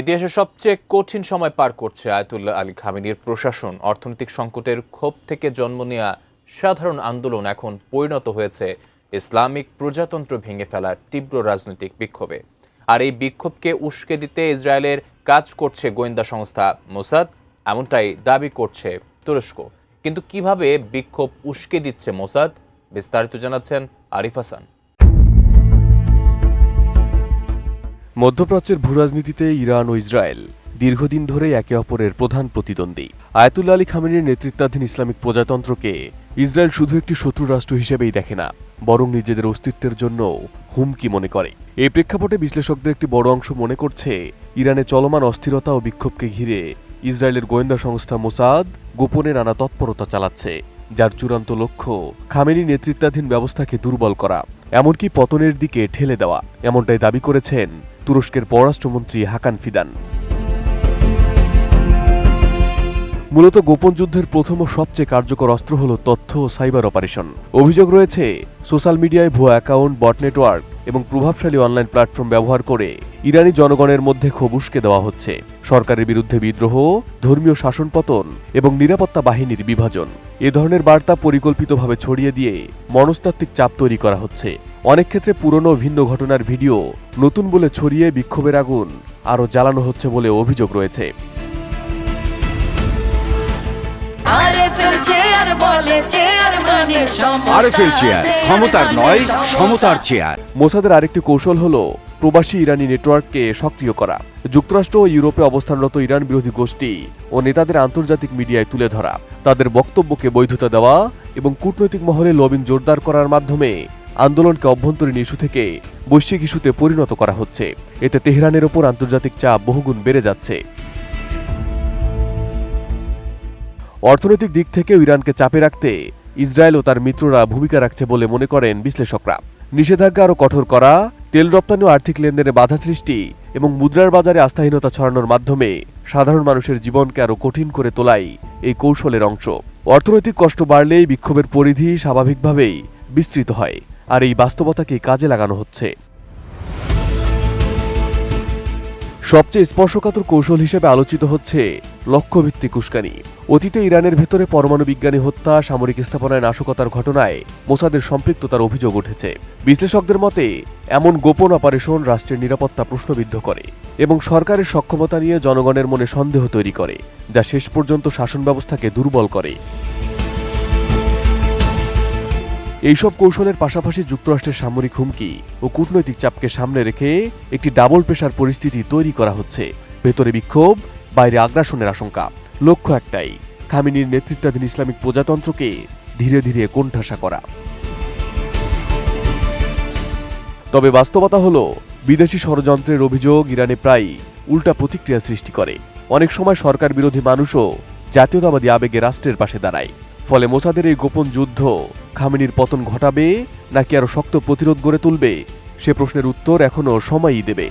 ইতিহাসের সবচেয়ে কঠিন সময় পার করছে আয়াতুল্লাহ আলী খামেনির প্রশাসন। অর্থনৈতিক সংকটের ক্ষোভ থেকে জন্ম নেওয়া সাধারণ আন্দোলন এখন পরিণত হয়েছে ইসলামিক প্রজাতন্ত্র ভেঙে ফেলার তীব্র রাজনৈতিক বিক্ষোভে। আর এই বিক্ষোভকে উস্কে দিতে ইসরায়েলের কাজ করছে গোয়েন্দা সংস্থা মোসাদ, এমনটাই দাবি করছে তুরস্ক। কিন্তু কিভাবে বিক্ষোভ উস্কে দিচ্ছে মোসাদ, বিস্তারিত জানাচ্ছেন আরিফ হাসান। মধ্যপ্রাচ্যের ভূরাজনীতিতে ইরান ও ইসরায়েল দীর্ঘদিন ধরে একে অপরের প্রধান প্রতিদ্বন্দ্বী। আয়াতুল্লাহ আলী খামেনির নেতৃত্বাধীন ইসলামিক প্রজাতন্ত্রকে ইসরায়েল শুধু একটি শত্রু রাষ্ট্র হিসেবেই দেখে না, বরং নিজেদের অস্তিত্বের জন্য হুমকি মনে করে। এই প্রেক্ষাপটে বিশ্লেষকদের একটি বড় অংশ মনে করছে, ইরানে চলমান অস্থিরতা ও বিক্ষোভকে ঘিরে ইসরায়েলের গোয়েন্দা সংস্থা মোসাদ গোপনে নানা তৎপরতা চালাচ্ছে, যার চূড়ান্ত লক্ষ্য খামেনি নেতৃত্বাধীন ব্যবস্থাকে দুর্বল করা, এমনকি পতনের দিকে ঠেলে দেওয়া। এমনটাই দাবি করেছেন তুরস্কের পররাষ্ট্রমন্ত্রী হাকান ফিদান। মূলত গোপন যুদ্ধের প্রথম ও সবচেয়ে কার্যকর অস্ত্র হল তথ্য ও সাইবার অপারেশন। অভিযোগ রয়েছে, সোশ্যাল মিডিয়ায় ভুয়া অ্যাকাউন্ট, বট নেটওয়ার্ক এবং প্রভাবশালী অনলাইন প্ল্যাটফর্ম ব্যবহার করে ইরানি জনগণের মধ্যে ক্ষোভ উস্কে দেওয়া হচ্ছে। সরকারের বিরুদ্ধে বিদ্রোহ, ধর্মীয় শাসনপতন এবং নিরাপত্তা বাহিনীর বিভাজন, এ ধরনের বার্তা পরিকল্পিতভাবে ছড়িয়ে দিয়ে মনস্তাত্ত্বিক চাপ তৈরি করা হচ্ছে। অনেক ক্ষেত্রে পুরনো ভিন্ন ঘটনার ভিডিও নতুন বলে ছড়িয়ে বিক্ষোভের আগুন আরও জ্বালানো হচ্ছে বলে অভিযোগ রয়েছে। মোসাদের আরেকটি কৌশল হল প্রবাসী ইরানি নেটওয়ার্ককে সক্রিয় করা, যুক্তরাষ্ট্র ও ইউরোপে অবস্থানরত ইরান বিরোধী গোষ্ঠী ও নেতাদের আন্তর্জাতিক মিডিয়ায় তুলে ধরা, তাদের বক্তব্যকে বৈধতা দেওয়া এবং কূটনৈতিক মহলে লবিং জোরদার করার মাধ্যমে আন্দোলনকে অভ্যন্তরীণ ইস্যু থেকে বৈশ্বিক ইস্যুতে পরিণত করা হচ্ছে। এতে তেহরানের ওপর আন্তর্জাতিক চাপ বহুগুণ বেড়ে যাচ্ছে। অর্থনৈতিক দিক থেকেও ইরানকে চাপে রাখতে ইসরায়েল ও তার মিত্ররা ভূমিকা রাখছে বলে মনে করেন বিশ্লেষকরা। নিষেধাজ্ঞা আরও কঠোর করা, তেল রপ্তানি ও আর্থিক লেনদেনে বাধা সৃষ্টি এবং মুদ্রার বাজারে আস্থাহীনতা ছড়ানোর মাধ্যমে সাধারণ মানুষের জীবনকে আরও কঠিন করে তোলাই এই কৌশলের অংশ। অর্থনৈতিক কষ্ট বাড়লেই বিক্ষোভের পরিধি স্বাভাবিকভাবেই বিস্তৃত হয়, আর এই বাস্তবতাকেই কাজে লাগানো হচ্ছে। সবচেয়ে স্পর্শকাতর কৌশল হিসেবে আলোচিত হচ্ছে লক্ষ্যভিত্তিক উস্কানি। অতীতে ইরানের ভেতরে পরমাণু বিজ্ঞানী হত্যা, সামরিক স্থাপনায় নাশকতার ঘটনায় মোসাদের সম্পৃক্ততার অভিযোগ উঠেছে। বিশ্লেষকদের মতে, এমন গোপন অপারেশন রাষ্ট্রের নিরাপত্তা প্রশ্নবিদ্ধ করে এবং সরকারের সক্ষমতা নিয়ে জনগণের মনে সন্দেহ তৈরি করে, যা শেষ পর্যন্ত শাসন ব্যবস্থাকে দুর্বল করে। এইসব কৌশলের পাশাপাশি যুক্তরাষ্ট্রের সামরিক হুমকি ও কূটনৈতিক চাপকে সামনে রেখে একটি ডাবল প্রেশার পরিস্থিতি তৈরি করা হচ্ছে। ভেতরে বিক্ষোভ, বাইরে আগ্রাসনের আশঙ্কা। লক্ষ্য একটাই, খামেনির নেতৃত্বাধীন ইসলামিক প্রজাতন্ত্রকে ধীরে ধীরে কোণঠাসা করা। তবে বাস্তবতা হল, বিদেশি ষড়যন্ত্রের অভিযোগ ইরানে প্রায় উল্টা প্রতিক্রিয়া সৃষ্টি করে। অনেক সময় সরকার বিরোধী মানুষও জাতীয়তাবাদী আবেগে রাষ্ট্রের পাশে দাঁড়ায়। ফলে মোসাদের এই গোপন যুদ্ধ খামেনির পতন ঘটাবে নাকি আরো শক্ত প্রতিরোধ গড়ে তুলবে, সে প্রশ্নের উত্তর এখনো সময়ই দেবে।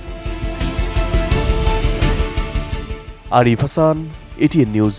Arif Hasan, ATN news.